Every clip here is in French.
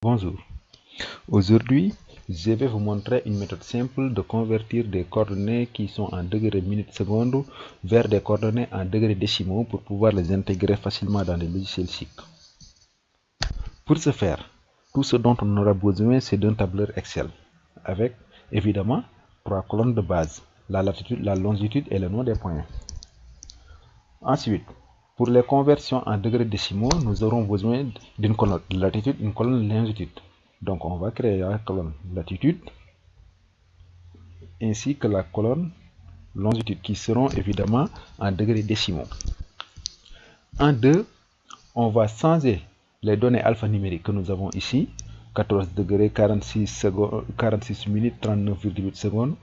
Bonjour, aujourd'hui je vais vous montrer une méthode simple de convertir des coordonnées qui sont en degrés minutes secondes vers des coordonnées en degrés décimaux pour pouvoir les intégrer facilement dans les logiciels SIC. Pour ce faire, tout ce dont on aura besoin c'est d'un tableur Excel avec évidemment 3 colonnes de base, la latitude, la longitude et le nom des points. Ensuite, pour les conversions en degrés décimaux, nous aurons besoin d'une colonne latitude, une colonne longitude. Donc on va créer la colonne latitude ainsi que la colonne longitude qui seront évidemment en degrés décimaux. En deux, on va changer les données alphanumériques que nous avons ici, 14 degrés, 46 minutes, 39,8 secondes,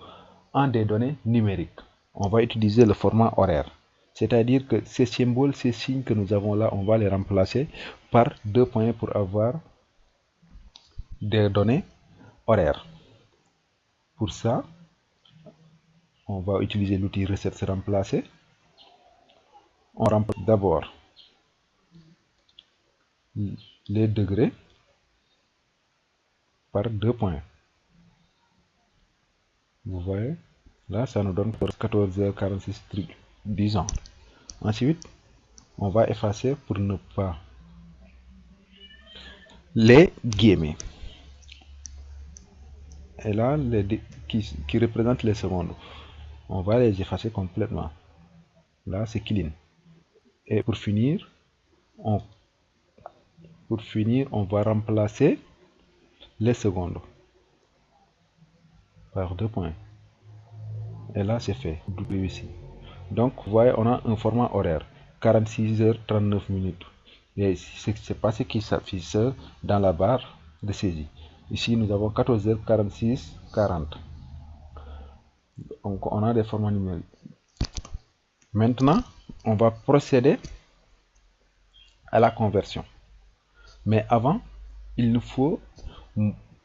en des données numériques. On va utiliser le format horaire. C'est-à-dire que ces symboles, ces signes que nous avons là, on va les remplacer par 2 points pour avoir des données horaires. Pour ça, on va utiliser l'outil recette remplacer. On remplace d'abord les degrés par 2 points. Vous voyez, là ça nous donne pour 14h46, disons. Ensuite, on va effacer pour ne pas les guillemets. Et là, qui représentent les secondes, on va les effacer complètement. Là, c'est clean. Et pour finir, on va remplacer les secondes par 2 points. Et là, c'est fait. Ici. Donc, vous voyez, on a un format horaire 46h39 minutes. Et c'est pas ce qui s'affiche dans la barre de saisie. Ici, nous avons 14h46 40. Donc, on a des formats numériques. Maintenant, on va procéder à la conversion. Mais avant, il nous faut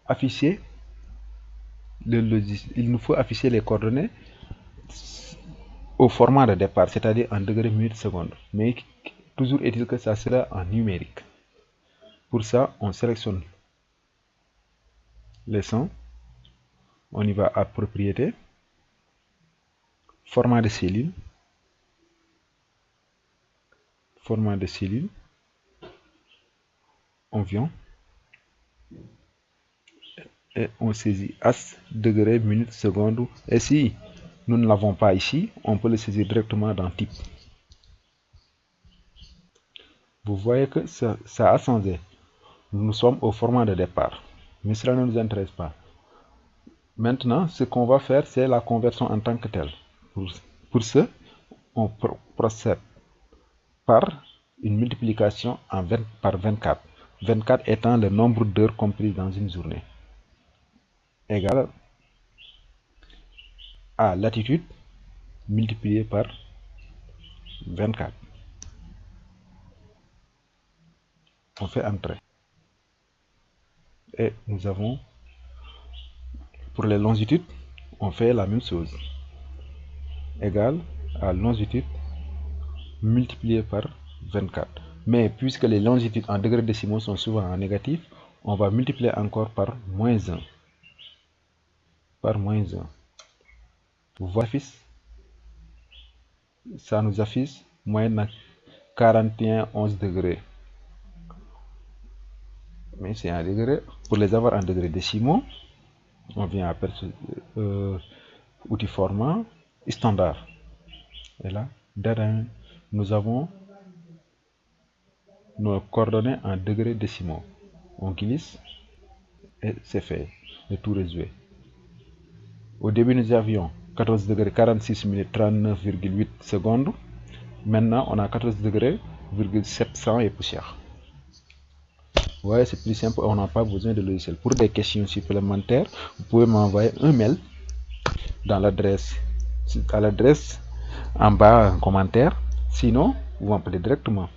afficher les coordonnées au format de départ, c'est-à-dire en degrés minutes secondes. Mais toujours est-il que ça sera en numérique. Pour ça, on sélectionne les sons, on y va à propriété, format de cellule, on vient et on saisit as degrés minutes secondes. Et si nous ne l'avons pas ici, on peut le saisir directement dans type. Vous voyez que ça a changé. Nous sommes au format de départ, mais cela ne nous intéresse pas. Maintenant, ce qu'on va faire, c'est la conversion en tant que telle. Pour ce, on procède par une multiplication par 24. 24 étant le nombre d'heures comprises dans une journée. Égal à latitude multiplié par 24. On fait entrer. Et nous avons, pour les longitudes, on fait la même chose. Égal à longitude multiplié par 24. Mais puisque les longitudes en degrés décimaux sont souvent en négatif, on va multiplier encore par moins 1. Par moins 1. Vous voyez, ça nous affiche moyenne 41,11 degrés. Mais c'est en degrés. Pour les avoir en degrés décimaux, on vient à outil format standard. Et là, nous avons nos coordonnées en degrés décimaux. On glisse et c'est fait. Le tour est joué. Au début, nous avions 14 degrés 46 minutes 39,8 secondes. Maintenant, on a 14 degrés 700 et poussière. Ouais, c'est plus simple, on n'a pas besoin de logiciel. Pour des questions supplémentaires, vous pouvez m'envoyer un mail à l'adresse en bas en commentaire. Sinon, vous m'appelez directement.